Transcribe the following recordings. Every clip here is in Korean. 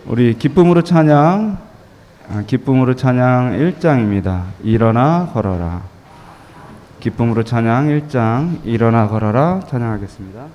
우리 기쁨으로 찬양 1장입니다. 일어나 걸어라. 기쁨으로 찬양 1장 일어나 걸어라 찬양하겠습니다.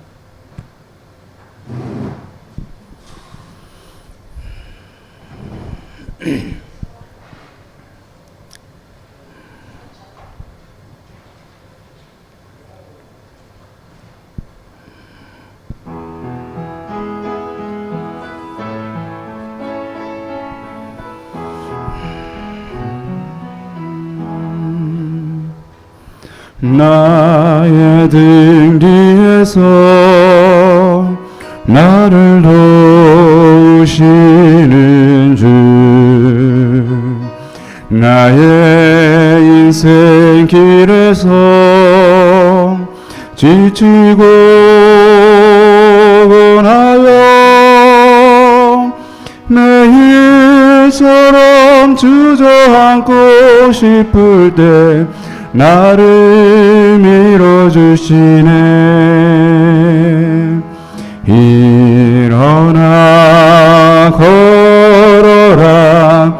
나의 등 뒤에서 나를 도우시는 주, 나의 인생 길에서 지치고 원하여 매일처럼 주저앉고 싶을 때 나를 밀어주시네. 일어나 걸어라.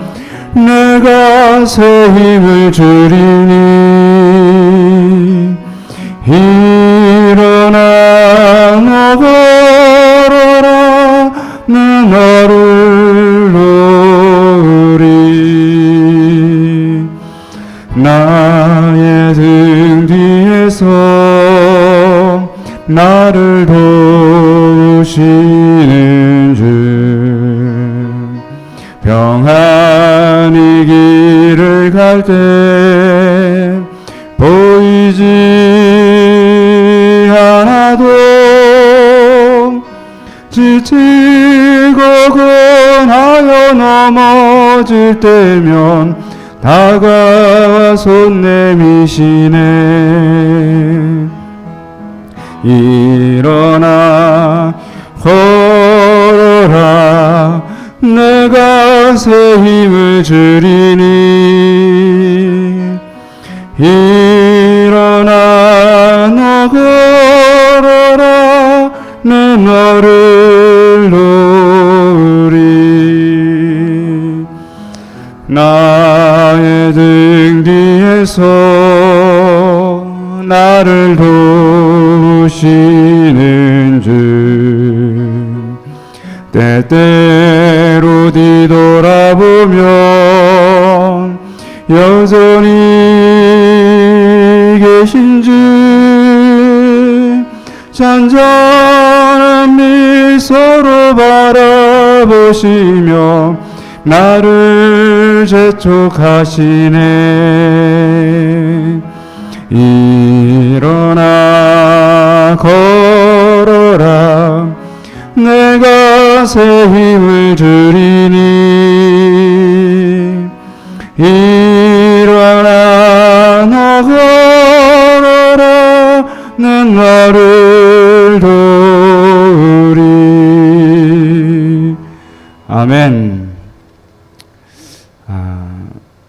내가 새 힘을 주리니. 일어나 너 걸어라. 내 너를 놓으리. 나의 등 뒤에서 나를 도우시는 주, 평안히 길을 갈 때 보이지 않아도 지치고 권하여 넘어질 때면 다가와 손 내미시네. 일어나 걸어라. 내가 새 힘을 주리니. 일어나 너 걸어라. 내 너를 놓으리. 나의 등 뒤에서 나를 도우시는 주, 때때로 뒤돌아보면 여전히 계신 주, 잔잔한 미소로 바라보시며 나를 재촉하시네. 일어나 걸어라. 내가 새 힘을 주리니. 일어나 너 걸어라. 내 너를 도우리. 아멘.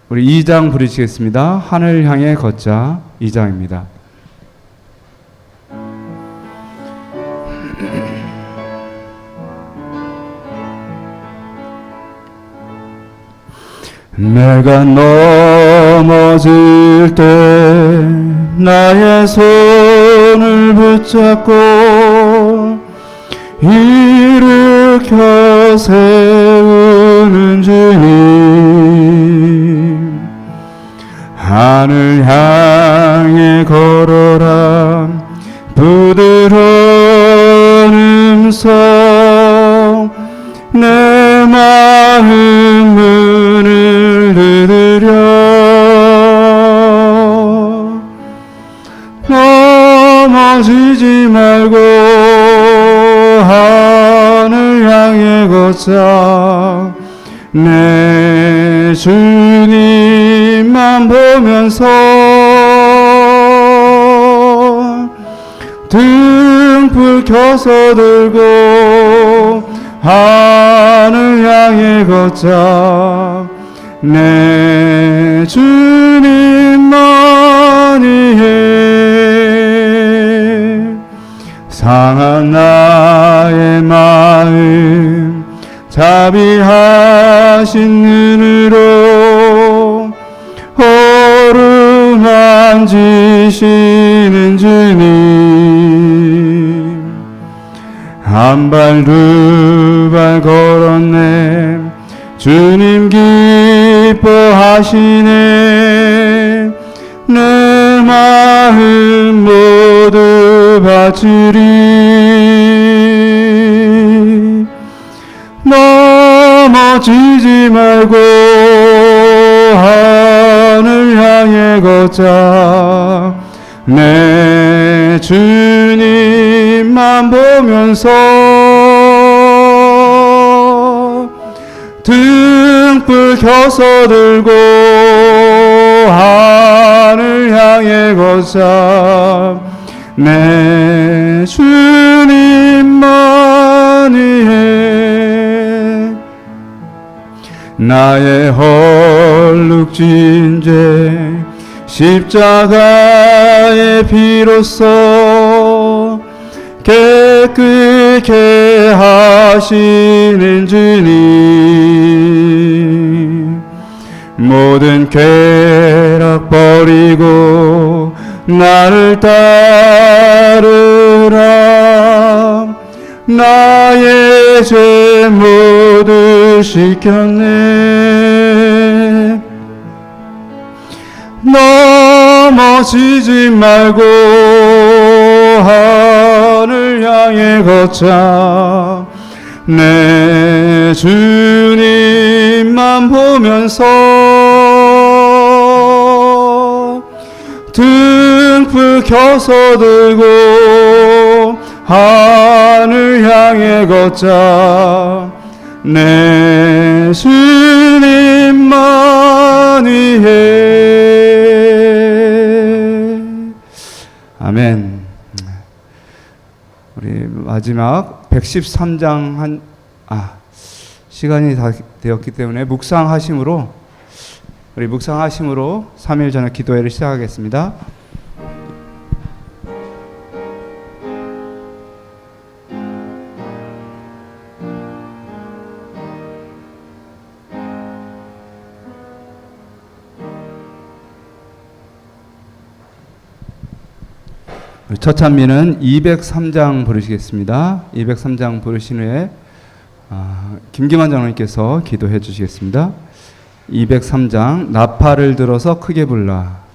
우리 2장 부르시겠습니다. 하늘 향해 걷자 2장입니다. 내가 넘어질 때 나의 손을 붙잡고 일으켜 세우는 주님, 하늘 향해 걸어라. 부드러운 음성 내 마음 문을 두드려. 넘어지지 말고 하늘 향해 걷자. 내 주님만 보면서 등불 켜서 들고 하늘 향해 걷자. 내 주님만이 해. 상한 나의 마음 자비하신 눈으로 어루만지시는 주님, 한 발 두 발 걸었네. 주님 기뻐하시네. 내 마음 모두 바치리. 넘어지지 말고 하늘 향해 걷자. 내 주님만 보면서 등불 켜서 들고 하늘 향해 걷자. 내 주님만이 나의 헐룩진 죄 십자가의 피로써 깨끗게 하시는 주님, 모든 쾌락 버리고 나를 따르라. 나의 죄 모두 씻겼네. 넘어지지 말고 하늘 향해 걷자. 내 주님만 보면서 등불 켜서 들고 하늘 향해 걷자. 내 주님만이 해. 아멘. 우리 마지막 113장 시간이 다 되었기 때문에 묵상하심으로 3일 저녁 기도회를 시작하겠습니다. 첫 찬미는 203장 부르시겠습니다. 203장 부르신 후에 김기만 장로님께서 기도해 주시겠습니다. 203장 나팔을 들어서 크게 불라.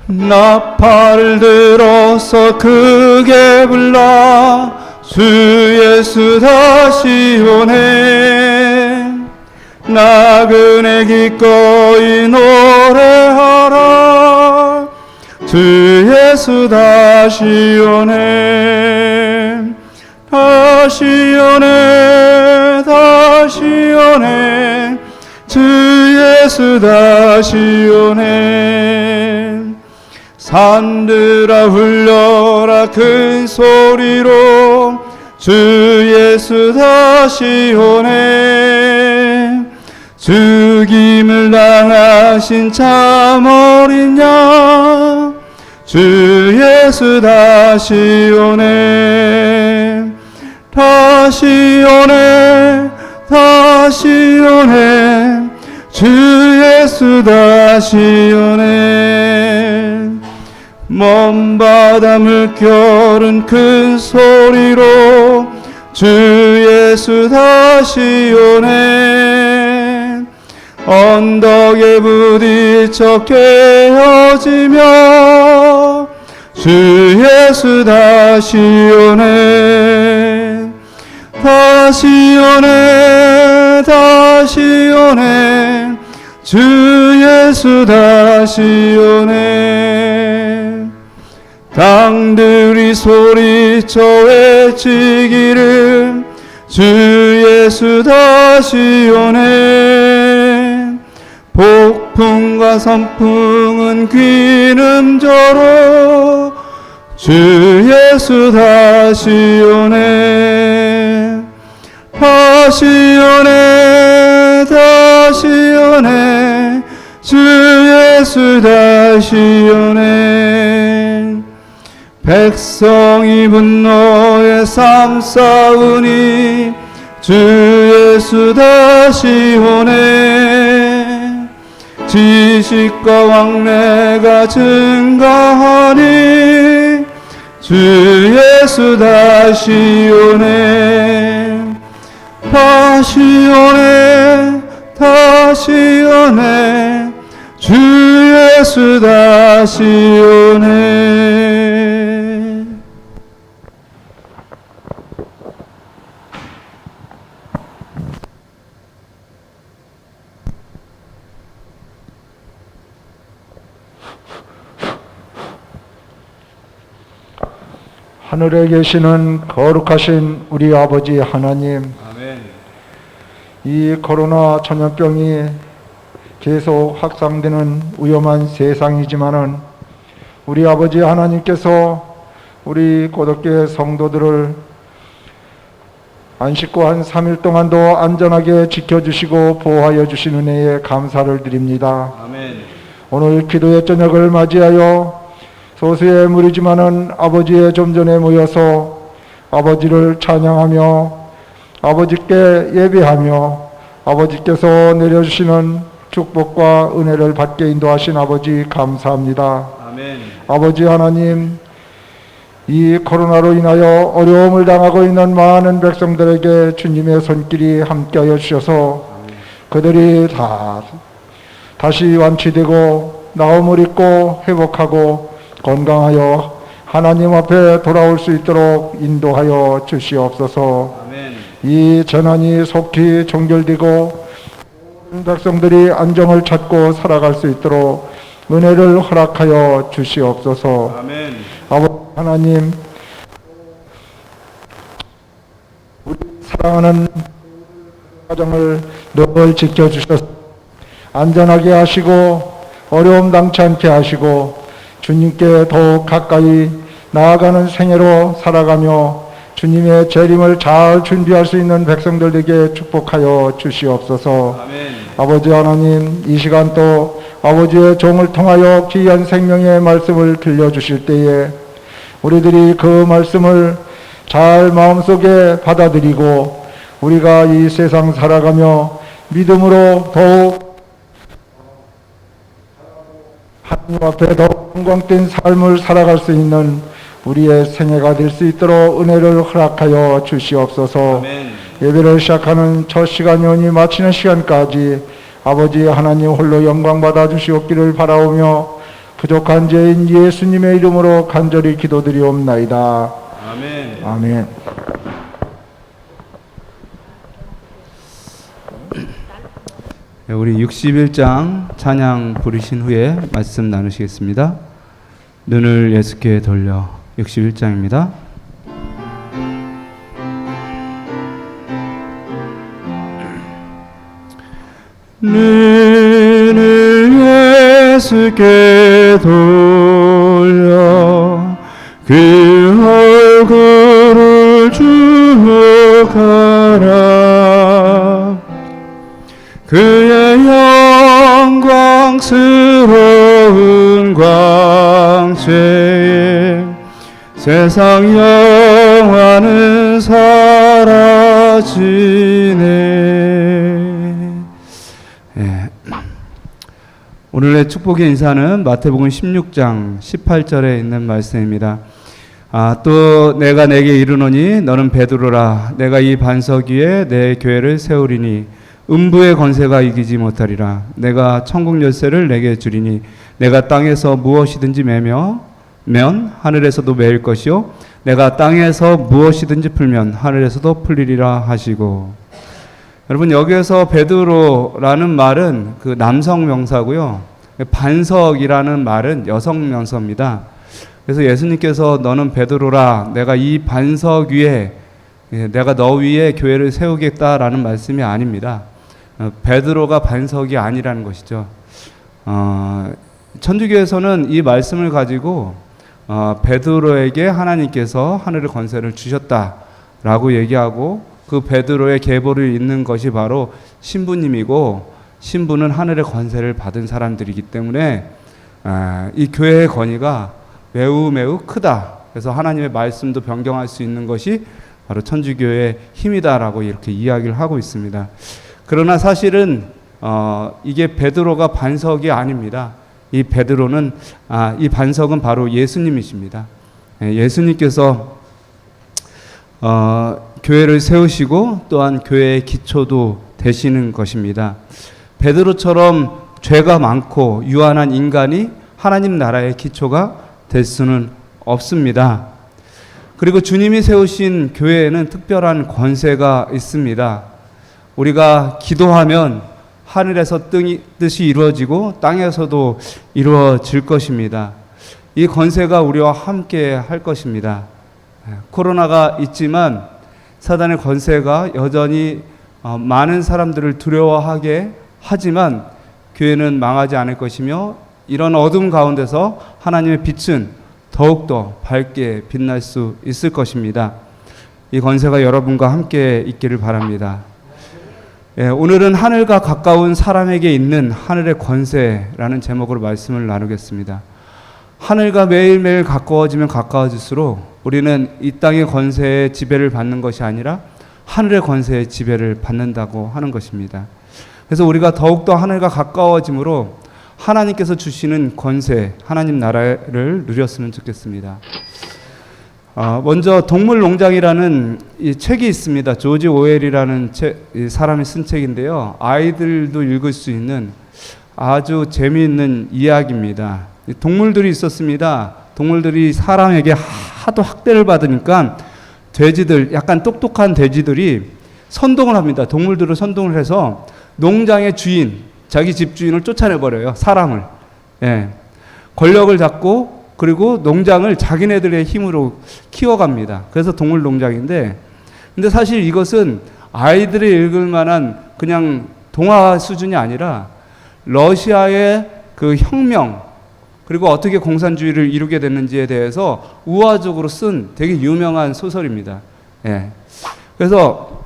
나팔을 들어서 크게 불라. 주 예수 다시 오네. 나그네 기꺼이 노래하라. 주 예수 다시 오네. 다시 오네. 다시 오네. 주 예수 다시 오네. 산들아 울려라 큰 소리로. 주 예수 다시 오네. 죽임을 당하신 참 어린 양. 주 예수 다시 오네. 다시 오네. 다시 오네. 주 예수 다시 오네. 먼 바다 물결은 큰 소리로. 주 예수 다시 오네. 언덕에 부딪혀 깨어지며. 주 예수 다시 오네. 다시 오네. 다시 오네. 주 예수 다시 오네. 강들이 소리쳐 외치기를. 주 예수 다시 오네. 폭풍과 선풍은 귀는저로. 주 예수 다시 오네. 다시 오네. 다시 오네. 주 예수 다시 오네. 백성이 분노에 삼싸우니 주 예수 다시 오네. 지식과 왕래가 증가하니 주 예수 다시 오네. 다시 오네. 다시 오네. 주 예수 다시 오네. 하늘에 계시는 거룩하신 우리 아버지 하나님, 아멘. 이 코로나 전염병이 계속 확산되는 위험한 세상이지만은 우리 아버지 하나님께서 우리 고독교회 성도들을 안식구 한 3일 동안도 안전하게 지켜주시고 보호하여 주신 은혜에 감사를 드립니다. 아멘. 오늘 기도의 저녁을 맞이하여 소수의 무리지만은 아버지의 좀 전에 모여서 아버지를 찬양하며 아버지께 예배하며 아버지께서 내려주시는 축복과 은혜를 받게 인도하신 아버지 감사합니다. 아멘. 아버지 하나님, 이 코로나로 인하여 어려움을 당하고 있는 많은 백성들에게 주님의 손길이 함께하여 주셔서 그들이 다시 완치되고 나음을 입고 회복하고 건강하여 하나님 앞에 돌아올 수 있도록 인도하여 주시옵소서. 아멘. 이 전환이 속히 종결되고 백성들이 안정을 찾고 살아갈 수 있도록 은혜를 허락하여 주시옵소서. 아멘. 아버지 하나님, 우리 사랑하는 가정을 늘 지켜주셔서 안전하게 하시고 어려움 당치 않게 하시고 주님께 더욱 가까이 나아가는 생애로 살아가며 주님의 재림을 잘 준비할 수 있는 백성들에게 축복하여 주시옵소서. 아멘. 아버지 하나님, 이 시간 또 아버지의 종을 통하여 귀한 생명의 말씀을 들려주실 때에 우리들이 그 말씀을 잘 마음속에 받아들이고 우리가 이 세상 살아가며 믿음으로 더욱 하나님 앞에 더 영광된 삶을 살아갈 수 있는 우리의 생애가 될 수 있도록 은혜를 허락하여 주시옵소서. 아멘. 예배를 시작하는 첫 시간이 오니 마치는 시간까지 아버지 하나님 홀로 영광 받아 주시옵기를 바라오며 부족한 죄인 예수님의 이름으로 간절히 기도드리옵나이다. 아멘. 아멘. 우리 61장 찬양 부르신 후에 말씀 나누시겠습니다. 눈을 예수께 돌려 61장입니다. 눈을 예수께 돌려 그 얼굴을 주목하라. 그의 영광스러운 광채에 세상 영화는 사라지네. 예. 오늘의 축복의 인사는 마태복음 16장 18절에 있는 말씀입니다. 또 내가 내게 이르노니 너는 베드로라. 내가 이 반석 위에 내 교회를 세우리니 음부의 권세가 이기지 못하리라. 내가 천국 열쇠를 내게 주리니 내가 땅에서 무엇이든지 매면 하늘에서도 매일 것이요 내가 땅에서 무엇이든지 풀면 하늘에서도 풀리리라 하시고. 여러분, 여기에서 베드로라는 말은 그 남성 명사고요, 반석이라는 말은 여성 명사입니다. 그래서 예수님께서 너는 베드로라, 내가 이 반석 위에 내가 너 위에 교회를 세우겠다라는 말씀이 아닙니다. 베드로가 반석이 아니라는 것이죠. 천주교에서는 이 말씀을 가지고 베드로에게 하나님께서 하늘의 권세를 주셨다라고 얘기하고, 그 베드로의 계보를 잇는 것이 바로 신부님이고, 신부는 하늘의 권세를 받은 사람들이기 때문에 이 교회의 권위가 매우 매우 크다. 그래서 하나님의 말씀도 변경할 수 있는 것이 바로 천주교의 힘이다라고 이렇게 이야기를 하고 있습니다. 그러나 사실은 이게 베드로가 반석이 아닙니다. 이 베드로는 이 반석은 바로 예수님이십니다. 예수님께서 교회를 세우시고 또한 교회의 기초도 되시는 것입니다. 베드로처럼 죄가 많고 유한한 인간이 하나님 나라의 기초가 될 수는 없습니다. 그리고 주님이 세우신 교회에는 특별한 권세가 있습니다. 우리가 기도하면 하늘에서 뜻이 이루어지고 땅에서도 이루어질 것입니다. 이 권세가 우리와 함께 할 것입니다. 코로나가 있지만 사단의 권세가 여전히 많은 사람들을 두려워하게 하지만 교회는 망하지 않을 것이며 이런 어둠 가운데서 하나님의 빛은 더욱더 밝게 빛날 수 있을 것입니다. 이 권세가 여러분과 함께 있기를 바랍니다. 오늘은 하늘과 가까운 사람에게 있는 하늘의 권세라는 제목으로 말씀을 나누겠습니다. 하늘과 매일매일 가까워지면 가까워질수록 우리는 이 땅의 권세의 지배를 받는 것이 아니라 하늘의 권세의 지배를 받는다고 하는 것입니다. 그래서 우리가 더욱더 하늘과 가까워짐으로 하나님께서 주시는 권세, 하나님 나라를 누렸으면 좋겠습니다. 먼저 동물농장이라는 이 책이 있습니다. 조지 오웰이라는 사람이 쓴 책인데요. 아이들도 읽을 수 있는 아주 재미있는 이야기입니다. 동물들이 있었습니다. 동물들이 사람에게 하도 학대를 받으니까 돼지들, 약간 똑똑한 돼지들이 선동을 합니다. 동물들을 선동을 해서 농장의 주인, 자기 집주인을 쫓아내버려요. 사람을. 권력을 잡고 그리고 농장을 자기네들의 힘으로 키워갑니다. 그래서 동물농장인데, 근데 사실 이것은 아이들이 읽을 만한 그냥 동화 수준이 아니라 러시아의 그 혁명, 그리고 어떻게 공산주의를 이루게 됐는지에 대해서 우화적으로 쓴 되게 유명한 소설입니다. 그래서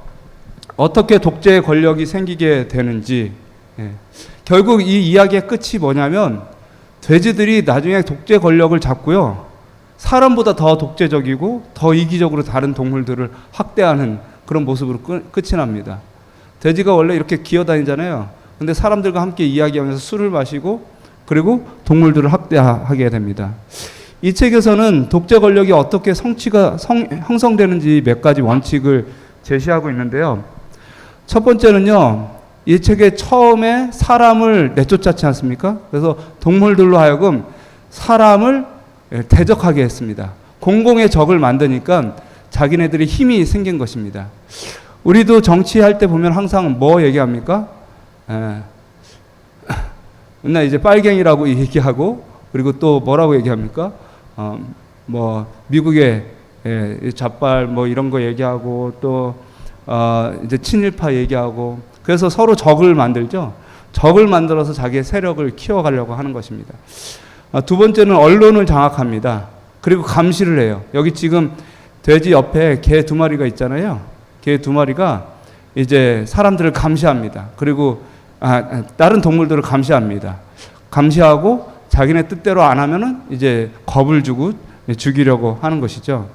어떻게 독재의 권력이 생기게 되는지, 결국 이 이야기의 끝이 뭐냐면 돼지들이 나중에 독재 권력을 잡고요, 사람보다 더 독재적이고 더 이기적으로 다른 동물들을 학대하는 그런 모습으로 끝이 납니다. 돼지가 원래 이렇게 기어다니잖아요. 근데 사람들과 함께 이야기하면서 술을 마시고 그리고 동물들을 학대하게 됩니다. 이 책에서는 독재 권력이 어떻게 형성되는지 몇 가지 원칙을 제시하고 있는데요. 첫 번째는요, 이 책의 처음에 사람을 내쫓았지 않습니까? 그래서 동물들로 하여금 사람을 대적하게 했습니다. 공공의 적을 만드니까 자기네들이 힘이 생긴 것입니다. 우리도 정치할 때 보면 항상 뭐 얘기합니까? 맨날 이제 빨갱이라고 얘기하고, 그리고 또 뭐라고 얘기합니까? 미국의 좌빨 뭐 이런 거 얘기하고, 또 이제 친일파 얘기하고, 그래서 서로 적을 만들죠. 적을 만들어서 자기의 세력을 키워가려고 하는 것입니다. 두 번째는 언론을 장악합니다. 그리고 감시를 해요. 여기 지금 돼지 옆에 개 2마리가 있잖아요. 개 2마리가 이제 사람들을 감시합니다. 그리고 다른 동물들을 감시합니다. 감시하고 자기네 뜻대로 안 하면은 이제 겁을 주고 죽이려고 하는 것이죠.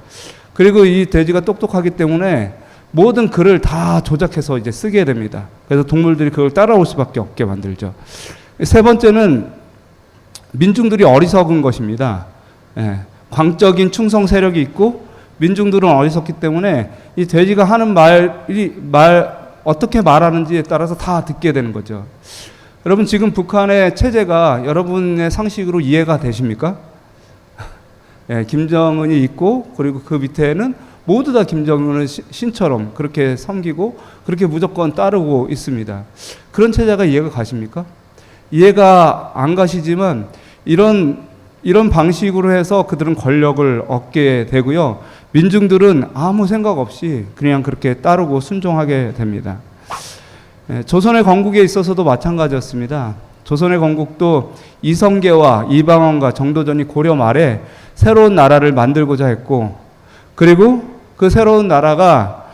그리고 이 돼지가 똑똑하기 때문에 모든 글을 다 조작해서 이제 쓰게 됩니다. 그래서 동물들이 그걸 따라올 수밖에 없게 만들죠. 세 번째는 민중들이 어리석은 것입니다. 광적인 충성 세력이 있고 민중들은 어리석기 때문에 이 돼지가 하는 어떻게 말하는지에 따라서 다 듣게 되는 거죠. 여러분, 지금 북한의 체제가 여러분의 상식으로 이해가 되십니까? 김정은이 있고, 그리고 그 밑에는 모두 다 김정은을 신처럼 그렇게 섬기고 그렇게 무조건 따르고 있습니다. 그런 체제가 이해가 가십니까? 이해가 안 가시지만 이런 방식으로 해서 그들은 권력을 얻게 되고요, 민중들은 아무 생각 없이 그냥 그렇게 따르고 순종하게 됩니다. 조선의 건국에 있어서도 마찬가지였습니다. 조선의 건국도 이성계와 이방원과 정도전이 고려 말에 새로운 나라를 만들고자 했고, 그리고 그 새로운 나라가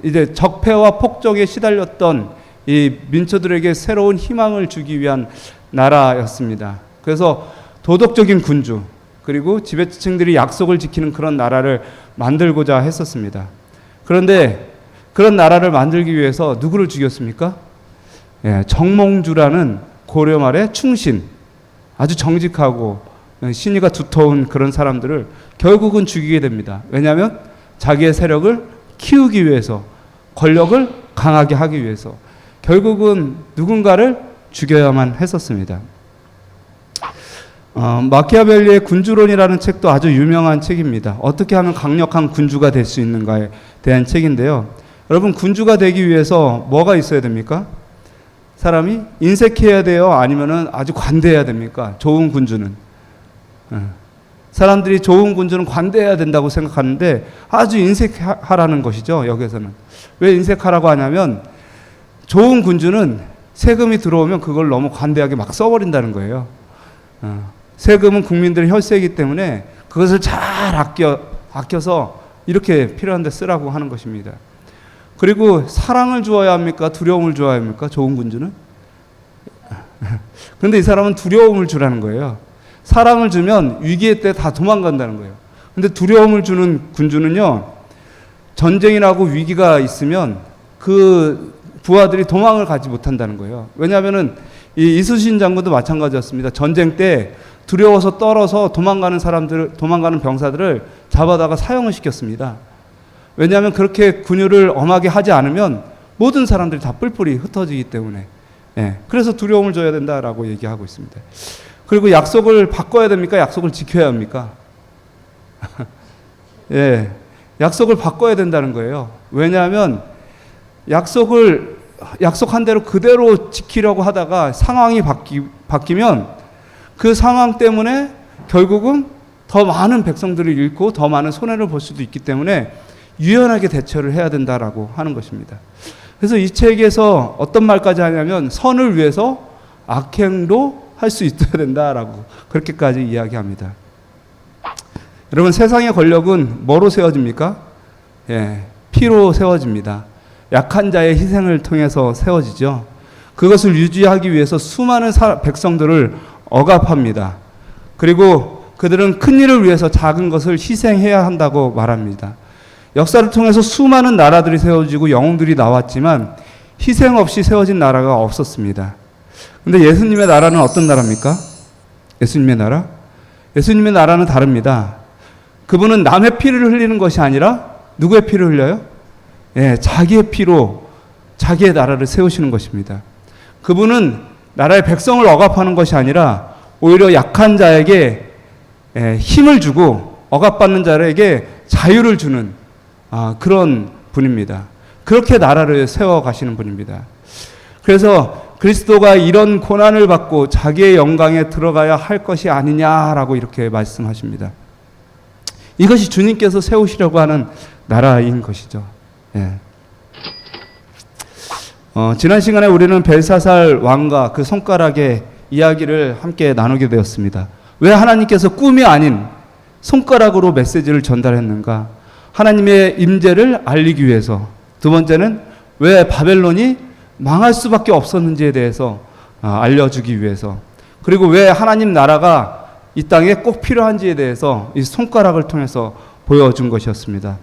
이제 적폐와 폭정에 시달렸던 이 민초들에게 새로운 희망을 주기 위한 나라였습니다. 그래서 도덕적인 군주, 그리고 지배층들이 약속을 지키는 그런 나라를 만들고자 했었습니다. 그런데 그런 나라를 만들기 위해서 누구를 죽였습니까? 예, 정몽주라는 고려 말의 충신, 아주 정직하고 신의가 두터운 그런 사람들을 결국은 죽이게 됩니다. 왜냐하면 자기의 세력을 키우기 위해서, 권력을 강하게 하기 위해서 결국은 누군가를 죽여야만 했었습니다. 마키아벨리의 군주론이라는 책도 아주 유명한 책입니다. 어떻게 하면 강력한 군주가 될 수 있는가에 대한 책인데요. 여러분, 군주가 되기 위해서 뭐가 있어야 됩니까? 사람이 인색해야 돼요? 아니면은 아주 관대해야 됩니까? 좋은 군주는. 사람들이 좋은 군주는 관대해야 된다고 생각하는데 아주 인색하라는 것이죠. 여기서는. 왜 인색하라고 하냐면 좋은 군주는 세금이 들어오면 그걸 너무 관대하게 막 써버린다는 거예요. 세금은 국민들의 혈세이기 때문에 그것을 잘 아껴서 이렇게 필요한 데 쓰라고 하는 것입니다. 그리고 사랑을 주어야 합니까? 두려움을 주어야 합니까? 좋은 군주는? 그런데 이 사람은 두려움을 주라는 거예요. 사랑을 주면 위기의 때 다 도망간다는 거예요. 근데 두려움을 주는 군주는요, 전쟁이 나고 위기가 있으면 그 부하들이 도망을 가지 못한다는 거예요. 왜냐하면은 이 이순신 장군도 마찬가지였습니다. 전쟁 때 두려워서 떨어서 도망가는 병사들을 잡아다가 사형을 시켰습니다. 왜냐하면 그렇게 군유를 엄하게 하지 않으면 모든 사람들이 다 뿔뿔이 흩어지기 때문에. 예, 그래서 두려움을 줘야 된다라고 얘기하고 있습니다. 그리고 약속을 바꿔야 됩니까? 약속을 지켜야 합니까? 예, 약속을 바꿔야 된다는 거예요. 왜냐하면 약속한 대로 그대로 지키려고 하다가 상황이 바뀌면 그 상황 때문에 결국은 더 많은 백성들을 잃고 더 많은 손해를 볼 수도 있기 때문에 유연하게 대처를 해야 된다라고 하는 것입니다. 그래서 이 책에서 어떤 말까지 하냐면 선을 위해서 악행도 할 수 있어야 된다라고 그렇게까지 이야기합니다. 여러분, 세상의 권력은 뭐로 세워집니까? 예, 피로 세워집니다. 약한 자의 희생을 통해서 세워지죠. 그것을 유지하기 위해서 수많은 백성들을 억압합니다. 그리고 그들은 큰 일을 위해서 작은 것을 희생해야 한다고 말합니다. 역사를 통해서 수많은 나라들이 세워지고 영웅들이 나왔지만 희생 없이 세워진 나라가 없었습니다. 근데 예수님의 나라는 어떤 나라입니까? 예수님의 나라? 예수님의 나라는 다릅니다. 그분은 남의 피를 흘리는 것이 아니라 누구의 피를 흘려요? 예, 자기의 피로 자기의 나라를 세우시는 것입니다. 그분은 나라의 백성을 억압하는 것이 아니라 오히려 약한 자에게 힘을 주고 억압받는 자에게 자유를 주는 그런 분입니다. 그렇게 나라를 세워가시는 분입니다. 그래서 그리스도가 이런 고난을 받고 자기의 영광에 들어가야 할 것이 아니냐라고 이렇게 말씀하십니다. 이것이 주님께서 세우시려고 하는 나라인 것이죠. 예. 지난 시간에 우리는 벨사살 왕과 그 손가락의 이야기를 함께 나누게 되었습니다. 왜 하나님께서 꿈이 아닌 손가락으로 메시지를 전달했는가? 하나님의 임재를 알리기 위해서. 두 번째는 왜 바벨론이 망할 수밖에 없었는지에 대해서 알려주기 위해서. 그리고 왜 하나님 나라가 이 땅에 꼭 필요한지에 대해서 이 손가락을 통해서 보여준 것이었습니다.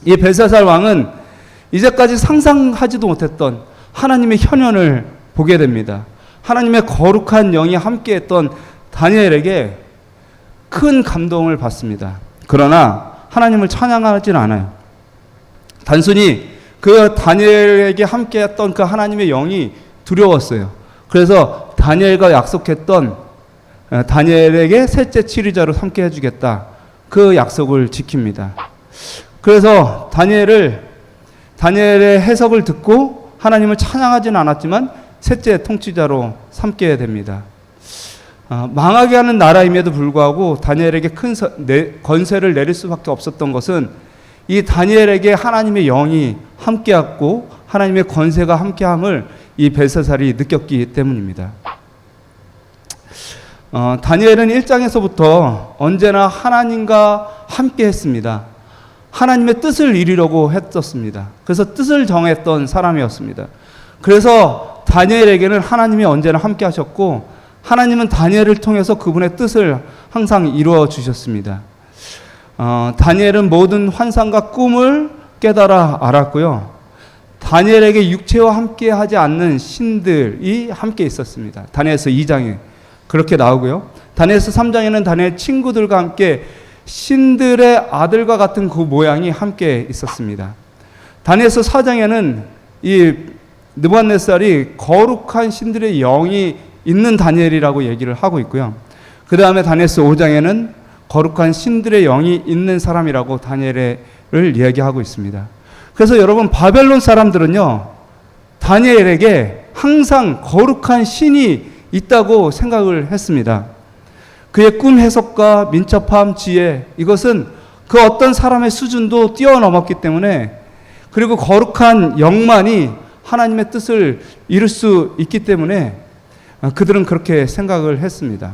이 벨사살 왕은 이제까지 상상하지도 못했던 하나님의 현현을 보게 됩니다. 하나님의 거룩한 영이 함께했던 다니엘에게 큰 감동을 받습니다. 그러나 하나님을 찬양하지는 않아요. 단순히 그 다니엘에게 함께했던 그 하나님의 영이 두려웠어요. 그래서 다니엘과 약속했던 다니엘에게 셋째 치리자로 삼게 해주겠다. 그 약속을 지킵니다. 그래서 다니엘의 해석을 듣고 하나님을 찬양하지는 않았지만 셋째 통치자로 삼게 됩니다. 망하게 하는 나라임에도 불구하고 다니엘에게 큰 권세를 내릴 수밖에 없었던 것은 이 다니엘에게 하나님의 영이 함께했고 하나님의 권세가 함께함을 이 벨사살이 느꼈기 때문입니다. 다니엘은 1장에서부터 언제나 하나님과 함께했습니다. 하나님의 뜻을 이루려고 했었습니다. 그래서 뜻을 정했던 사람이었습니다. 그래서 다니엘에게는 하나님이 언제나 함께 하셨고 하나님은 다니엘을 통해서 그분의 뜻을 항상 이루어 주셨습니다. 다니엘은 모든 환상과 꿈을 깨달아 알았고요. 다니엘에게 육체와 함께 하지 않는 신들이 함께 있었습니다. 다니엘서 2장에 그렇게 나오고요. 다니엘서 3장에는 다니엘 친구들과 함께 신들의 아들과 같은 그 모양이 함께 있었습니다. 다니엘서 4장에는 이 느부갓네살이 거룩한 신들의 영이 있는 다니엘이라고 얘기를 하고 있고요. 그 다음에 다니엘서 5장에는 거룩한 신들의 영이 있는 사람이라고 다니엘을 이야기하고 있습니다. 그래서 여러분, 바벨론 사람들은요, 다니엘에게 항상 거룩한 신이 있다고 생각을 했습니다. 그의 꿈 해석과 민첩함, 지혜, 이것은 그 어떤 사람의 수준도 뛰어넘었기 때문에, 그리고 거룩한 영만이 하나님의 뜻을 이룰 수 있기 때문에 그들은 그렇게 생각을 했습니다.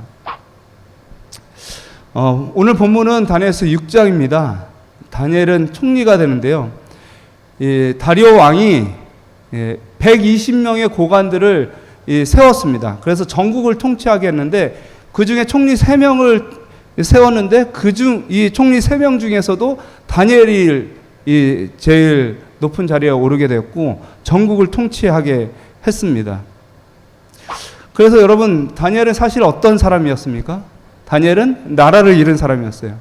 오늘 본문은 다니엘서 6장입니다. 다니엘은 총리가 되는데요. 다리오 왕이 120명의 고관들을 세웠습니다. 그래서 전국을 통치하게 했는데 그 중에 총리 3명을 세웠는데 이 총리 3명 중에서도 다니엘이 제일 높은 자리에 오르게 되었고 전국을 통치하게 했습니다. 그래서 여러분, 다니엘은 사실 어떤 사람이었습니까? 다니엘은 나라를 잃은 사람이었어요.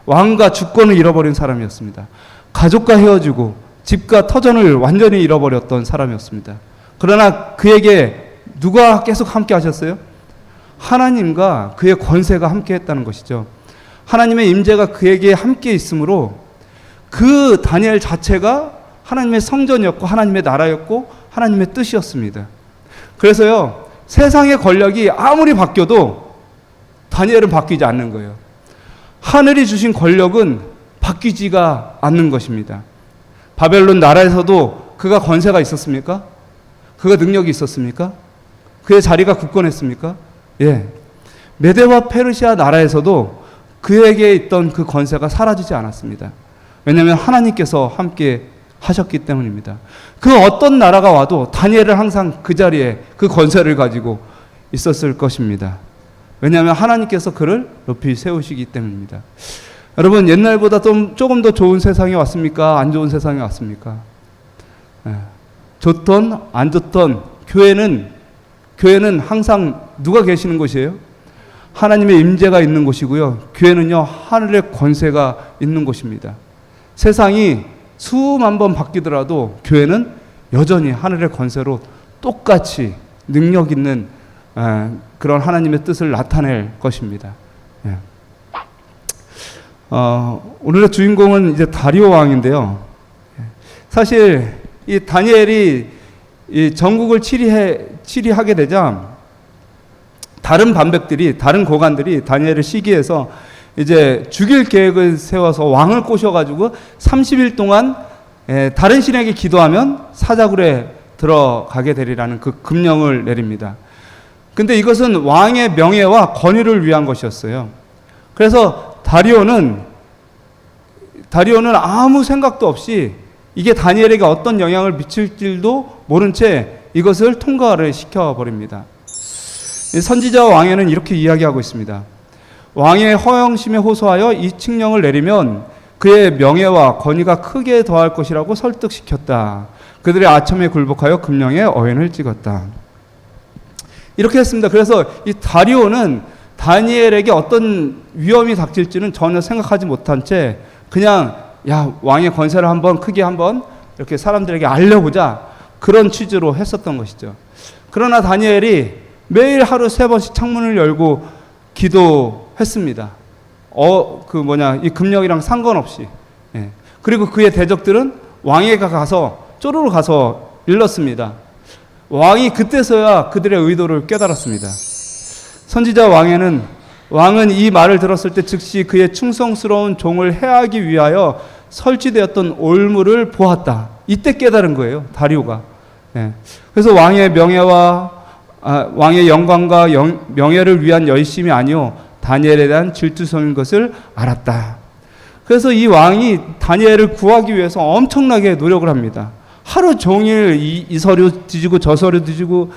왕과 주권을 잃어버린 사람이었습니다. 가족과 헤어지고 집과 터전을 완전히 잃어버렸던 사람이었습니다. 그러나 그에게 누가 계속 함께 하셨어요? 하나님과 그의 권세가 함께 했다는 것이죠. 하나님의 임재가 그에게 함께 있으므로 그 다니엘 자체가 하나님의 성전이었고 하나님의 나라였고 하나님의 뜻이었습니다. 그래서요, 세상의 권력이 아무리 바뀌어도 다니엘은 바뀌지 않는 거예요. 하늘이 주신 권력은 바뀌지가 않는 것입니다. 바벨론 나라에서도 그가 권세가 있었습니까? 그가 능력이 있었습니까? 그의 자리가 굳건했습니까? 예. 메대와 페르시아 나라에서도 그에게 있던 그 권세가 사라지지 않았습니다. 왜냐하면 하나님께서 함께 하셨기 때문입니다. 그 어떤 나라가 와도 다니엘은 항상 그 자리에 그 권세를 가지고 있었을 것입니다. 왜냐하면 하나님께서 그를 높이 세우시기 때문입니다. 여러분, 옛날보다 조금 더 좋은 세상이 왔습니까? 안 좋은 세상이 왔습니까? 좋던 안 좋던 교회는 항상 누가 계시는 곳이에요? 하나님의 임재가 있는 곳이고요. 교회는요, 하늘의 권세가 있는 곳입니다. 세상이 수만 번 바뀌더라도 교회는 여전히 하늘의 권세로 똑같이 능력 있는 그런 하나님의 뜻을 나타낼 것입니다. 오늘의 주인공은 이제 다리오 왕인데요. 사실 이 다니엘이 이 전국을 치리하게 되자 다른 반백들이, 다른 고관들이 다니엘을 시기해서 이제 죽일 계획을 세워서 왕을 꼬셔가지고 30일 동안 다른 신에게 기도하면 사자굴에 들어가게 되리라는 그 금령을 내립니다. 근데 이것은 왕의 명예와 권위를 위한 것이었어요. 그래서 다리오는 아무 생각도 없이 이게 다니엘에게 어떤 영향을 미칠지도 모른 채 이것을 통과를 시켜버립니다. 선지자 왕에는 이렇게 이야기하고 있습니다. 왕의 허영심에 호소하여 이 칙령을 내리면 그의 명예와 권위가 크게 더할 것이라고 설득시켰다. 그들의 아첨에 굴복하여 금령에 어연을 찍었다. 이렇게 했습니다. 그래서 이 다리오는 다니엘에게 어떤 위험이 닥칠지는 전혀 생각하지 못한 채 그냥 왕의 권세를 크게 한번 이렇게 사람들에게 알려보자, 그런 취지로 했었던 것이죠. 그러나 다니엘이 매일 하루 3번씩 창문을 열고 기도했습니다. 이 금령이랑 상관없이. 예. 그리고 그의 대적들은 왕에게 쪼르르 가서 일렀습니다. 왕이 그때서야 그들의 의도를 깨달았습니다. 선지자 왕은 이 말을 들었을 때 즉시 그의 충성스러운 종을 해하기 위하여 설치되었던 올무를 보았다. 이때 깨달은 거예요, 다리오가. 예. 그래서 왕의 영광과 명예를 위한 열심이 아니요 다니엘에 대한 질투성인 것을 알았다. 그래서 이 왕이 다니엘을 구하기 위해서 엄청나게 노력을 합니다. 하루 종일 이 서류 뒤지고 저 서류 뒤지고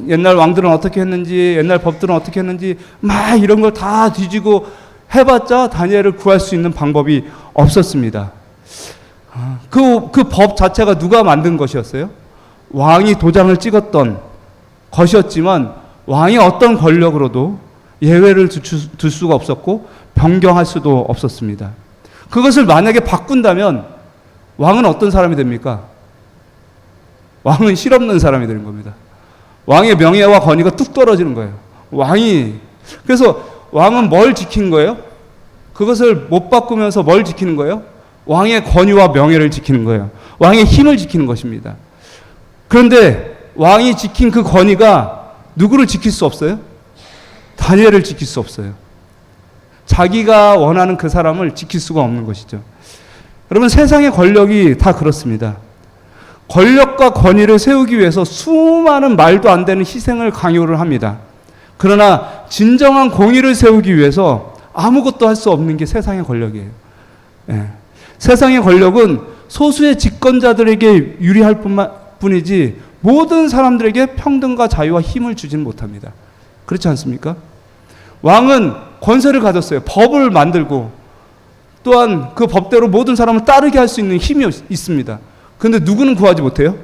옛날 왕들은 어떻게 했는지, 옛날 법들은 어떻게 했는지 막 이런 걸 다 뒤지고 해봤자 다니엘을 구할 수 있는 방법이 없었습니다. 그 법 자체가 누가 만든 것이었어요? 왕이 도장을 찍었던 것이었지만 왕이 어떤 권력으로도 예외를 둘 수가 없었고 변경할 수도 없었습니다. 그것을 만약에 바꾼다면 왕은 어떤 사람이 됩니까? 왕은 실없는 사람이 되는 겁니다. 왕의 명예와 권위가 뚝 떨어지는 거예요. 그래서 왕은 뭘 지킨 거예요? 그것을 못 바꾸면서 뭘 지키는 거예요? 왕의 권위와 명예를 지키는 거예요. 왕의 힘을 지키는 것입니다. 그런데 왕이 지킨 그 권위가 누구를 지킬 수 없어요? 다니엘을 지킬 수 없어요. 자기가 원하는 그 사람을 지킬 수가 없는 것이죠. 여러분, 세상의 권력이 다 그렇습니다. 권력과 권위를 세우기 위해서 수많은 말도 안 되는 희생을 강요를 합니다. 그러나 진정한 공의를 세우기 위해서 아무것도 할 수 없는 게 세상의 권력이에요. 세상의 권력은 소수의 집권자들에게 유리할 뿐이지 모든 사람들에게 평등과 자유와 힘을 주지는 못합니다. 그렇지 않습니까? 왕은 권세를 가졌어요. 법을 만들고 또한 그 법대로 모든 사람을 따르게 할 수 있는 힘이 있습니다. 그런데 누구는 구하지 못해요?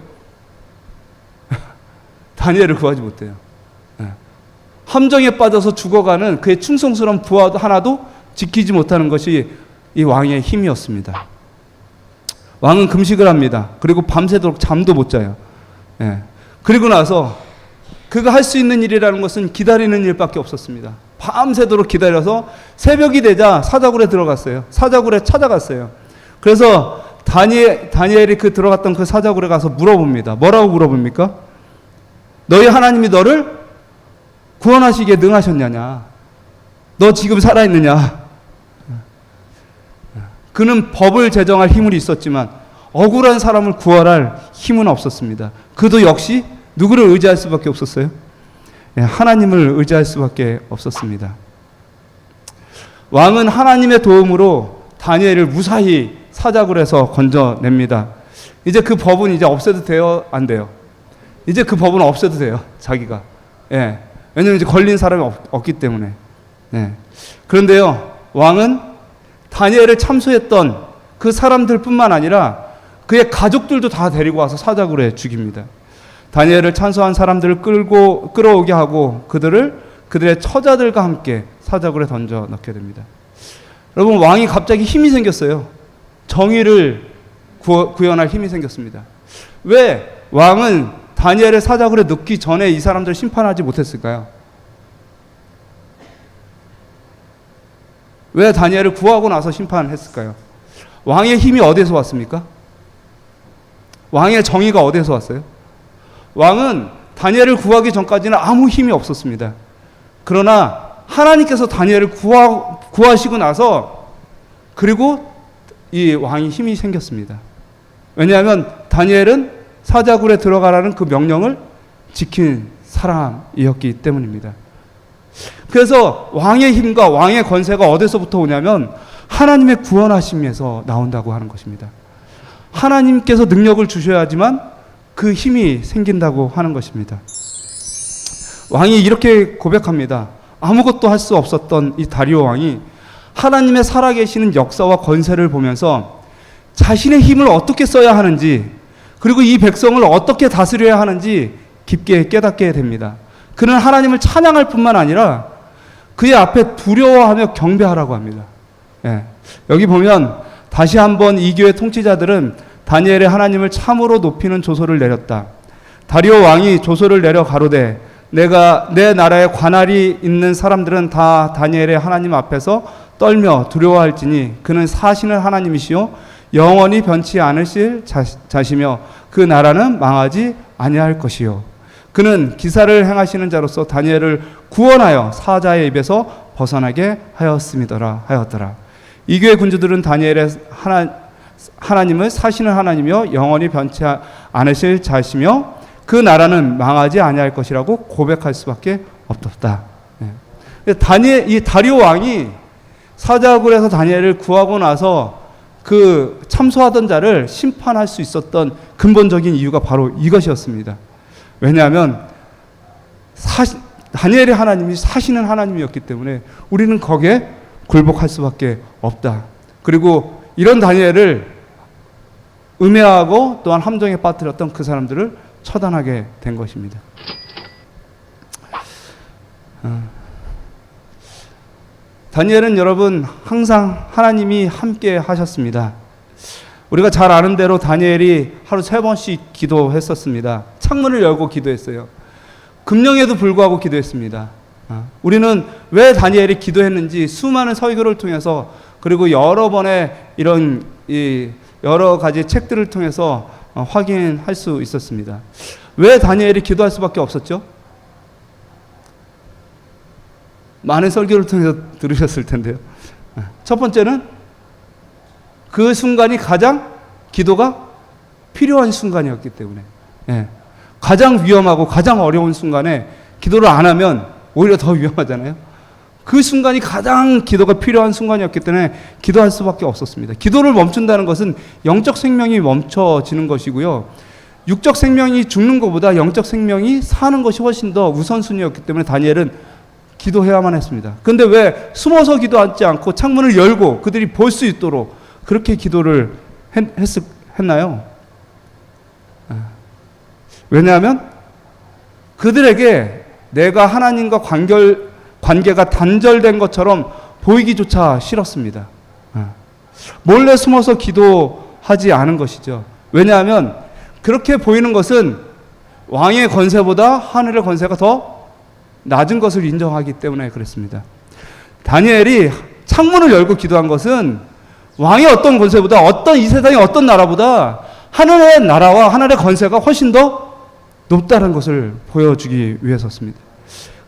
다니엘을 구하지 못해요. 함정에 빠져서 죽어가는 그의 충성스러운 부하 하나도 지키지 못하는 것이 이 왕의 힘이었습니다. 왕은 금식을 합니다. 그리고 밤새도록 잠도 못 자요. 그리고 나서 그가 할 수 있는 일이라는 것은 기다리는 일밖에 없었습니다. 밤새도록 기다려서 새벽이 되자 사자굴에 들어갔어요. 사자굴에 찾아갔어요. 그래서 다니엘이 들어갔던 그 사자굴에 가서 물어봅니다. 뭐라고 물어봅니까? 너희 하나님이 너를 구원하시기에 능하셨냐냐? 너 지금 살아있느냐? 그는 법을 제정할 힘은 있었지만 억울한 사람을 구원할 힘은 없었습니다. 그도 역시 누구를 의지할 수밖에 없었어요? 하나님을 의지할 수밖에 없었습니다. 왕은 하나님의 도움으로 다니엘을 무사히 사자굴에서 건져냅니다. 이제 그 법은 이제 없애도 돼요? 안 돼요? 이제 그 법은 없애도 돼요. 자기가. 왜냐하면 이제 걸린 사람이 없기 때문에. 그런데요, 왕은 다니엘을 참수했던 그 사람들뿐만 아니라 그의 가족들도 다 데리고 와서 사자굴에 죽입니다. 다니엘을 찬수한 사람들을 끌어오게 하고 그들의 처자들과 함께 사자굴에 던져 넣게 됩니다. 여러분, 왕이 갑자기 힘이 생겼어요. 정의를 구현할 힘이 생겼습니다. 왜 왕은 다니엘을 사자굴에 넣기 전에 이 사람들을 심판하지 못했을까요? 왜 다니엘을 구하고 나서 심판했을까요? 왕의 힘이 어디서 왔습니까? 왕의 정의가 어디서 왔어요? 왕은 다니엘을 구하기 전까지는 아무 힘이 없었습니다. 그러나 하나님께서 다니엘을 구하시고 나서 그리고 이 왕이 힘이 생겼습니다. 왜냐하면 다니엘은 사자굴에 들어가라는 그 명령을 지킨 사람이었기 때문입니다. 그래서 왕의 힘과 왕의 권세가 어디서부터 오냐면 하나님의 구원하심에서 나온다고 하는 것입니다. 하나님께서 능력을 주셔야지만 그 힘이 생긴다고 하는 것입니다. 왕이 이렇게 고백합니다. 아무것도 할 수 없었던 이 다리오 왕이 하나님의 살아계시는 역사와 권세를 보면서 자신의 힘을 어떻게 써야 하는지, 그리고 이 백성을 어떻게 다스려야 하는지 깊게 깨닫게 됩니다. 그는 하나님을 찬양할 뿐만 아니라 그의 앞에 두려워하며 경배하라고 합니다. 여기 보면 다시 한번 이 교회 통치자들은 다니엘의 하나님을 참으로 높이는 조소를 내렸다. 다리오 왕이 조소를 내려 가로되 내가 내 나라에 관할이 있는 사람들은 다 다니엘의 하나님 앞에서 떨며 두려워할지니 그는 사신의 하나님이시요 영원히 변치 않으실 자시며 그 나라는 망하지 아니할 것이요 그는 기사를 행하시는 자로서 다니엘을 구원하여 사자의 입에서 벗어나게 하였더라. 이 교회 군주들은 다니엘의 하나님을 사시는 하나님이요 영원히 변치 않으실 자시며 그 나라는 망하지 아니할 것이라고 고백할 수밖에 없었다. 이 다리오 왕이 사자굴에서 다니엘을 구하고 나서 그 참소하던 자를 심판할 수 있었던 근본적인 이유가 바로 이것이었습니다. 왜냐하면 다니엘의 하나님이 사시는 하나님이었기 때문에 우리는 거기에 굴복할 수밖에 없다. 그리고 이런 다니엘을 음해하고 또한 함정에 빠뜨렸던 그 사람들을 처단하게 된 것입니다. 다니엘은 여러분 항상 하나님이 함께 하셨습니다. 우리가 잘 아는 대로 다니엘이 하루 3번씩 기도했었습니다. 창문을 열고 기도했어요. 금령에도 불구하고 기도했습니다. 우리는 왜 다니엘이 기도했는지 수많은 설교를 통해서 그리고 여러 번의 이런 여러 가지 책들을 통해서 확인할 수 있었습니다. 왜 다니엘이 기도할 수밖에 없었죠? 많은 설교를 통해서 들으셨을 텐데요. 첫 번째는 그 순간이 가장 기도가 필요한 순간이었기 때문에, 가장 위험하고 가장 어려운 순간에 기도를 안 하면 오히려 더 위험하잖아요. 그 순간이 가장 기도가 필요한 순간이었기 때문에 기도할 수밖에 없었습니다. 기도를 멈춘다는 것은 영적 생명이 멈춰지는 것이고요. 육적 생명이 죽는 것보다 영적 생명이 사는 것이 훨씬 더 우선순위였기 때문에 다니엘은 기도해야만 했습니다. 그런데 왜 숨어서 기도하지 않고 창문을 열고 그들이 볼 수 있도록 그렇게 기도를 했나요? 왜냐하면 그들에게 내가 하나님과 관계가 단절된 것처럼 보이기조차 싫었습니다. 몰래 숨어서 기도하지 않은 것이죠. 왜냐하면 그렇게 보이는 것은 왕의 권세보다 하늘의 권세가 더 낮은 것을 인정하기 때문에 그랬습니다. 다니엘이 창문을 열고 기도한 것은 왕의 어떤 권세보다 어떤 이 세상의 어떤 나라보다 하늘의 나라와 하늘의 권세가 훨씬 더 높다는 것을 보여주기 위해서였습니다.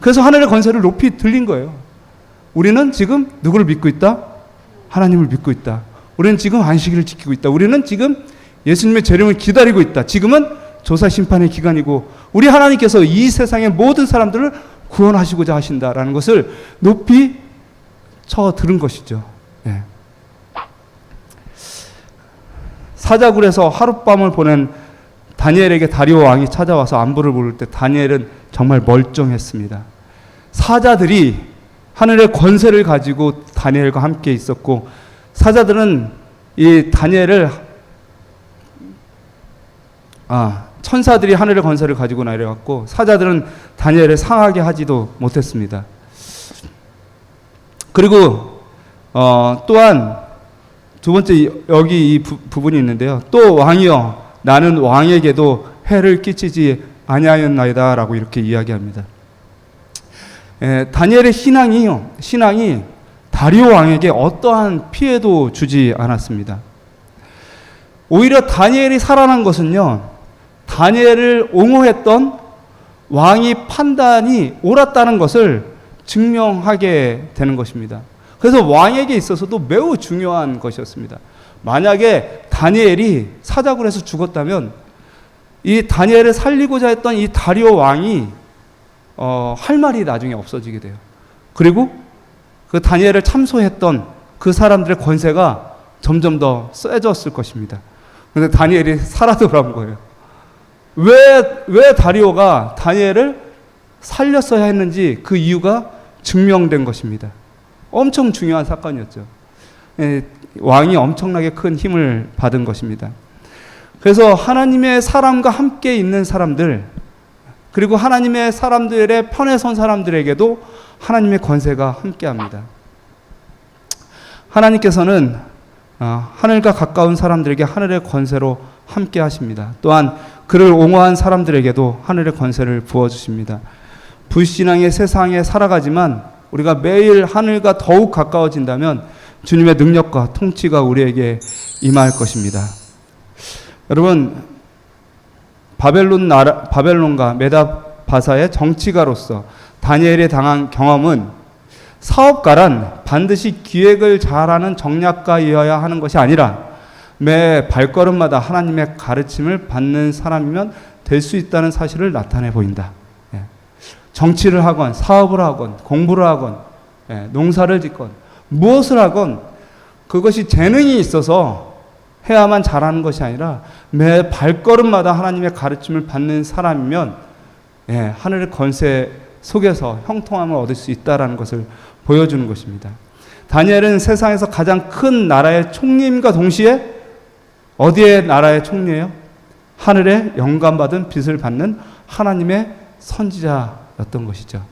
그래서 하늘의 권세를 높이 들린 거예요. 우리는 지금 누구를 믿고 있다? 하나님을 믿고 있다. 우리는 지금 안식일을 지키고 있다. 우리는 지금 예수님의 재림을 기다리고 있다. 지금은 조사 심판의 기간이고 우리 하나님께서 이 세상의 모든 사람들을 구원하시고자 하신다라는 것을 높이 쳐 들은 것이죠. 사자굴에서 하룻밤을 보낸 다니엘에게 다리오 왕이 찾아와서 안부를 물을 때 다니엘은 정말 멀쩡했습니다. 사자들이 하늘의 권세를 가지고 다니엘과 함께 있었고 사자들은 이 다니엘을 천사들이 하늘의 권세를 가지고 내려왔고 사자들은 다니엘을 상하게 하지도 못했습니다. 그리고 또한 두 번째 여기 이 부분이 있는데요. 또 왕이여 나는 왕에게도 해를 끼치지 아니하였나이다 라고 이렇게 이야기합니다. 다니엘의 신앙이 다리오 왕에게 어떠한 피해도 주지 않았습니다. 오히려 다니엘이 살아난 것은요, 다니엘을 옹호했던 왕의 판단이 옳았다는 것을 증명하게 되는 것입니다. 그래서 왕에게 있어서도 매우 중요한 것이었습니다. 만약에 다니엘이 사자굴에서 죽었다면 이 다니엘을 살리고자 했던 이 다리오 왕이 할 말이 나중에 없어지게 돼요. 그리고 그 다니엘을 참소했던 그 사람들의 권세가 점점 더 세졌을 것입니다. 그런데 다니엘이 살아 돌아온 거예요. 왜 다리오가 다니엘을 살렸어야 했는지 그 이유가 증명된 것입니다. 엄청 중요한 사건이었죠. 왕이 엄청나게 큰 힘을 받은 것입니다. 그래서 하나님의 사람과 함께 있는 사람들, 그리고 하나님의 사람들의 편에 선 사람들에게도 하나님의 권세가 함께합니다. 하나님께서는 하늘과 가까운 사람들에게 하늘의 권세로 함께 하십니다. 또한 그를 옹호한 사람들에게도 하늘의 권세를 부어주십니다. 불신앙의 세상에 살아가지만 우리가 매일 하늘과 더욱 가까워진다면 주님의 능력과 통치가 우리에게 임할 것입니다. 여러분, 바벨론과 메다바사의 정치가로서 다니엘이 당한 경험은 사업가란 반드시 기획을 잘하는 정략가이어야 하는 것이 아니라 매 발걸음마다 하나님의 가르침을 받는 사람이면 될 수 있다는 사실을 나타내 보인다. 정치를 하건 사업을 하건 공부를 하건 농사를 짓건 무엇을 하건 그것이 재능이 있어서 해야만 잘하는 것이 아니라 매 발걸음마다 하나님의 가르침을 받는 사람이면 하늘의 권세 속에서 형통함을 얻을 수 있다는 것을 보여주는 것입니다. 다니엘은 세상에서 가장 큰 나라의 총리임과 동시에 어디의 나라의 총리예요? 하늘의 영감받은 빚을 받는 하나님의 선지자였던 것이죠.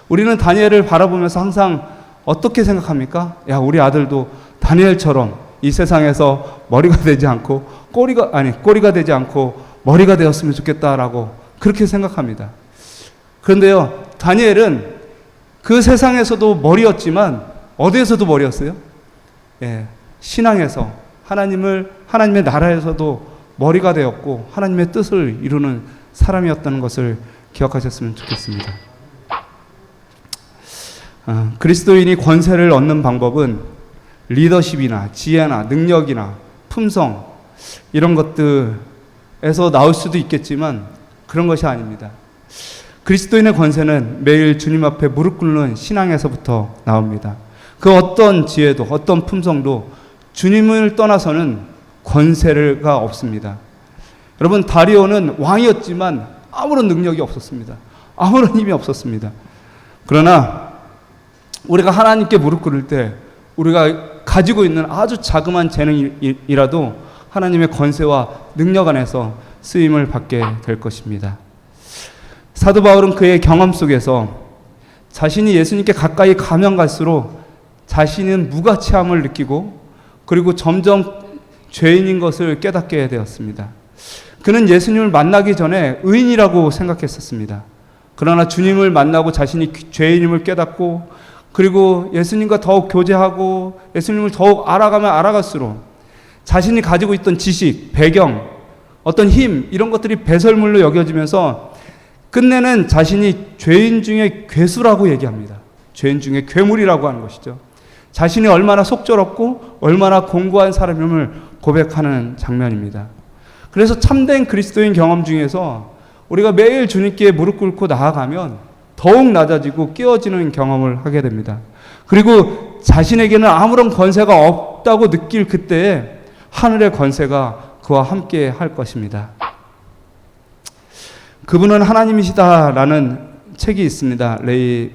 우리는 다니엘을 바라보면서 항상 어떻게 생각합니까? 야, 우리 아들도 다니엘처럼 이 세상에서 머리가 되지 않고 꼬리가 되지 않고 머리가 되었으면 좋겠다라고 그렇게 생각합니다. 그런데요, 다니엘은 그 세상에서도 머리였지만 어디에서도 머리였어요? 신앙에서 하나님의 나라에서도 머리가 되었고 하나님의 뜻을 이루는 사람이었다는 것을 기억하셨으면 좋겠습니다. 그리스도인이 권세를 얻는 방법은 리더십이나 지혜나 능력이나 품성 이런 것들에서 나올 수도 있겠지만 그런 것이 아닙니다. 그리스도인의 권세는 매일 주님 앞에 무릎 꿇는 신앙에서부터 나옵니다. 그 어떤 지혜도 어떤 품성도 주님을 떠나서는 권세가 없습니다. 여러분, 다리오는 왕이었지만 아무런 능력이 없었습니다. 아무런 힘이 없었습니다. 그러나 우리가 하나님께 무릎 꿇을 때 우리가 가지고 있는 아주 자그마한 재능이라도 하나님의 권세와 능력 안에서 쓰임을 받게 될 것입니다. 사도 바울은 그의 경험 속에서 자신이 예수님께 가까이 가면 갈수록 자신은 무가치함을 느끼고 그리고 점점 죄인인 것을 깨닫게 되었습니다. 그는 예수님을 만나기 전에 의인이라고 생각했었습니다. 그러나 주님을 만나고 자신이 죄인임을 깨닫고 그리고 예수님과 더욱 교제하고 예수님을 더욱 알아가면 알아갈수록 자신이 가지고 있던 지식, 배경, 어떤 힘 이런 것들이 배설물로 여겨지면서 끝내는 자신이 죄인 중에 괴수라고 얘기합니다. 죄인 중에 괴물이라고 하는 것이죠. 자신이 얼마나 속절없고 얼마나 공고한 사람임을 고백하는 장면입니다. 그래서 참된 그리스도인 경험 중에서 우리가 매일 주님께 무릎 꿇고 나아가면 더욱 낮아지고 깨어지는 경험을 하게 됩니다. 그리고 자신에게는 아무런 권세가 없다고 느낄 그때에 하늘의 권세가 그와 함께 할 것입니다. 그분은 하나님이시다라는 책이 있습니다. 레이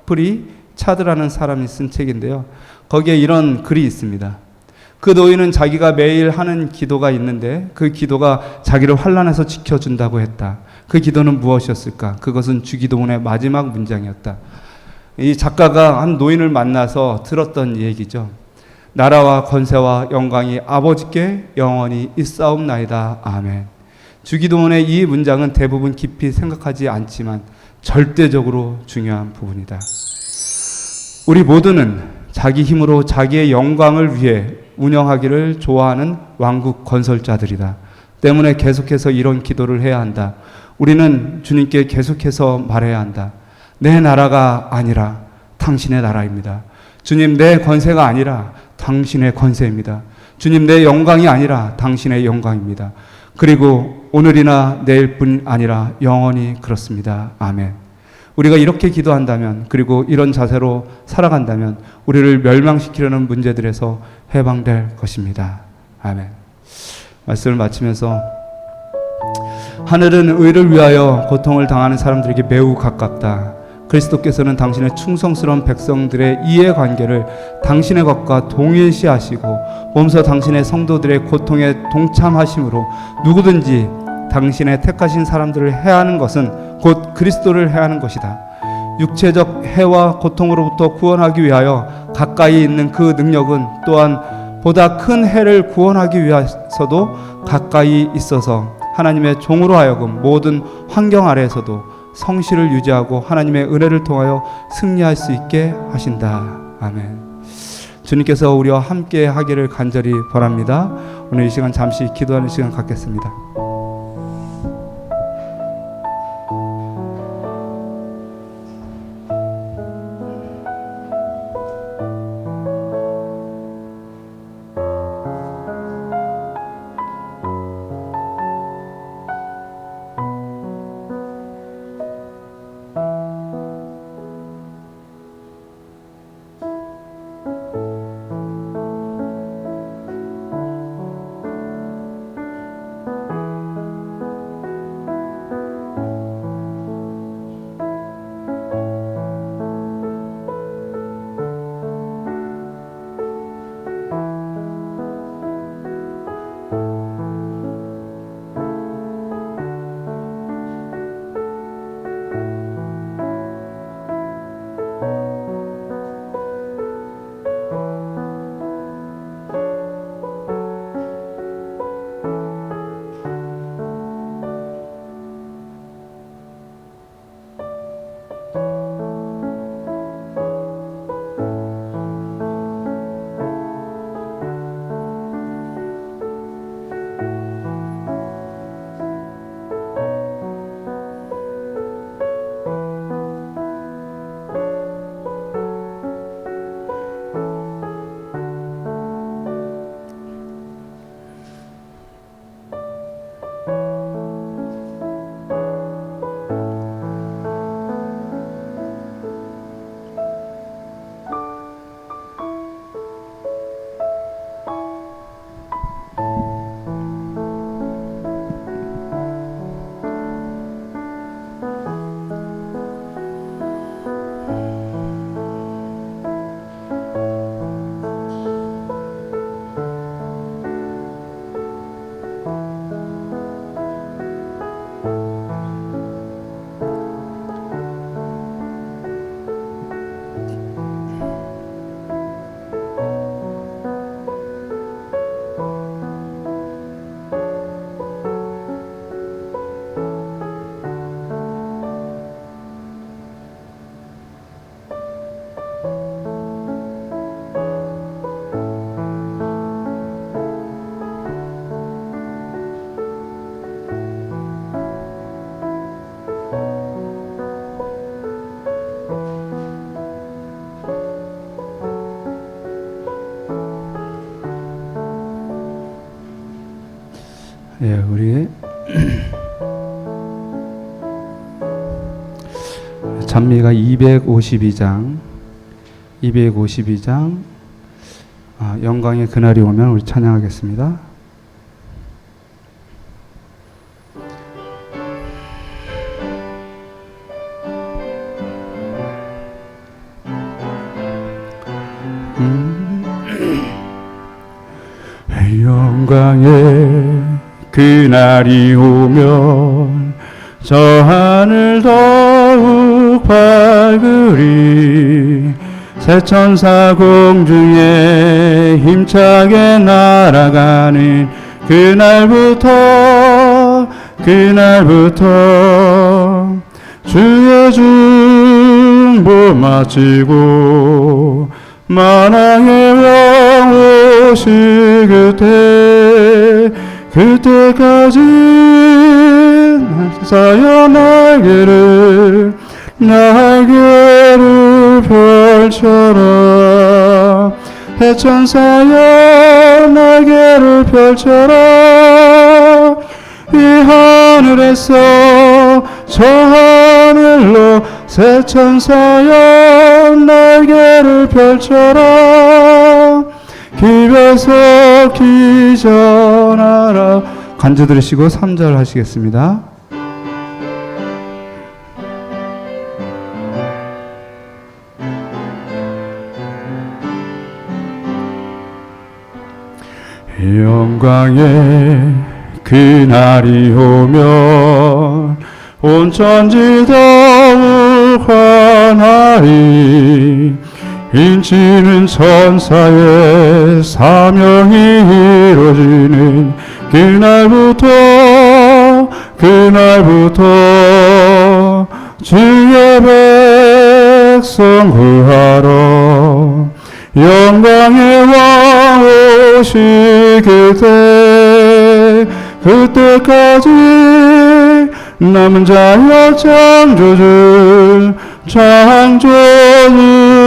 프리차드라는 사람이 쓴 책인데요. 거기에 이런 글이 있습니다. 그 노인은 자기가 매일 하는 기도가 있는데 그 기도가 자기를 환난에서 지켜준다고 했다. 그 기도는 무엇이었을까? 그것은 주기도문의 마지막 문장이었다. 이 작가가 한 노인을 만나서 들었던 얘기죠. 나라와 권세와 영광이 아버지께 영원히 있사옵나이다. 아멘. 주기도문의 이 문장은 대부분 깊이 생각하지 않지만 절대적으로 중요한 부분이다. 우리 모두는 자기 힘으로 자기의 영광을 위해 운영하기를 좋아하는 왕국 건설자들이다. 때문에 계속해서 이런 기도를 해야 한다. 우리는 주님께 계속해서 말해야 한다. 내 나라가 아니라 당신의 나라입니다. 주님, 내 권세가 아니라 당신의 권세입니다. 주님, 내 영광이 아니라 당신의 영광입니다. 그리고 오늘이나 내일뿐 아니라 영원히 그렇습니다. 아멘. 우리가 이렇게 기도한다면 그리고 이런 자세로 살아간다면 우리를 멸망시키려는 문제들에서 해방될 것입니다. 아멘. 말씀을 마치면서 하늘은 의를 위하여 고통을 당하는 사람들에게 매우 가깝다. 그리스도께서는 당신의 충성스러운 백성들의 이해관계를 당신의 것과 동일시하시고 몸소 당신의 성도들의 고통에 동참하심으로 누구든지 당신의 택하신 사람들을 해하는 것은 곧 그리스도를 해하는 것이다. 육체적 해와 고통으로부터 구원하기 위하여 가까이 있는 그 능력은 또한 보다 큰 해를 구원하기 위해서도 가까이 있어서 하나님의 종으로 하여금 모든 환경 아래에서도 성실을 유지하고 하나님의 은혜를 통하여 승리할 수 있게 하신다. 아멘. 주님께서 우리와 함께 하기를 간절히 바랍니다. 오늘 이 시간 잠시 기도하는 시간 갖겠습니다. 예, 우리 찬미가 252장 영광의 그날이 오면 우리 찬양하겠습니다. 영광의 그날이 오면 저 하늘 더욱 밝으리 새 천사 공중에 힘차게 날아가는 그날부터 주의 중보 마치고 만왕의 왕 오실 그때까지 사여 날개를 펼쳐라 해천사여 날개를 펼쳐라 이 하늘에서 저 하늘로 새 천사여 날개를 펼쳐라 길에서 기전하라. 간주 들으시고 3절 하시겠습니다. 영광의 그날이 오면 온 천지 더욱 환하리 인치는 천사의 사명이 이루어지는 그날부터 주의 백성 구하러 영광의 왕 오실 그때까지 남은 자여 창조주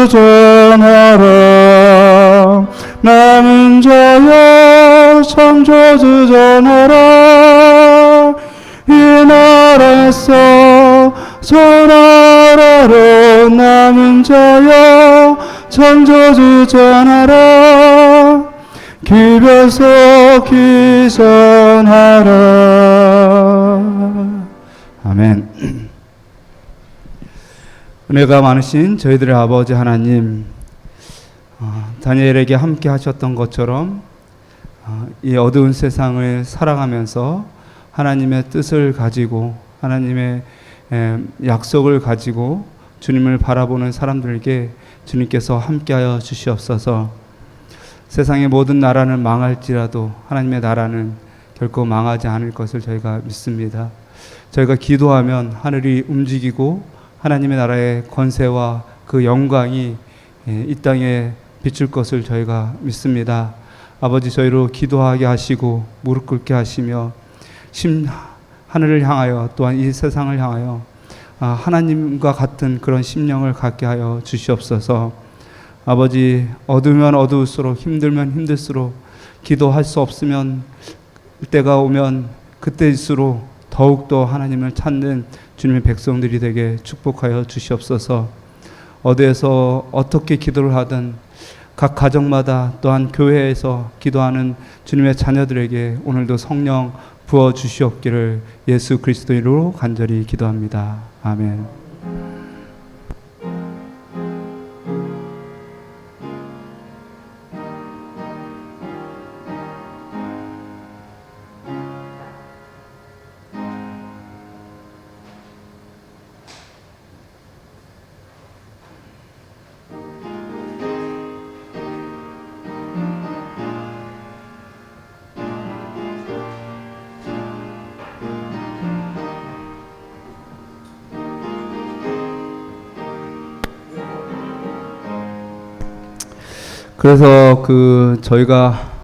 전하라 남은 자여 창조주 전하라 이 나라에서 저 나라로 남은 자여 창조주 전하라 길에서 기전하라. 아멘. 은혜가 많으신 저희들의 아버지 하나님, 다니엘에게 함께 하셨던 것처럼 이 어두운 세상을 살아가면서 하나님의 뜻을 가지고 하나님의 약속을 가지고 주님을 바라보는 사람들에게 주님께서 함께하여 주시옵소서. 세상의 모든 나라는 망할지라도 하나님의 나라는 결코 망하지 않을 것을 저희가 믿습니다. 저희가 기도하면 하늘이 움직이고 하나님의 나라의 권세와 그 영광이 이 땅에 비출 것을 저희가 믿습니다. 아버지, 저희로 기도하게 하시고 무릎 꿇게 하시며 하늘을 향하여 또한 이 세상을 향하여 하나님과 같은 그런 심령을 갖게 하여 주시옵소서. 아버지, 어두우면 어두울수록 힘들면 힘들수록 기도할 수 없으면 때가 오면 그때일수록 더욱더 하나님을 찾는 주님의 백성들이 되게 축복하여 주시옵소서. 어디에서 어떻게 기도를 하든 각 가정마다 또한 교회에서 기도하는 주님의 자녀들에게 오늘도 성령 부어 주시옵기를 예수 그리스도의 이름으로 간절히 기도합니다. 아멘. 그래서 저희가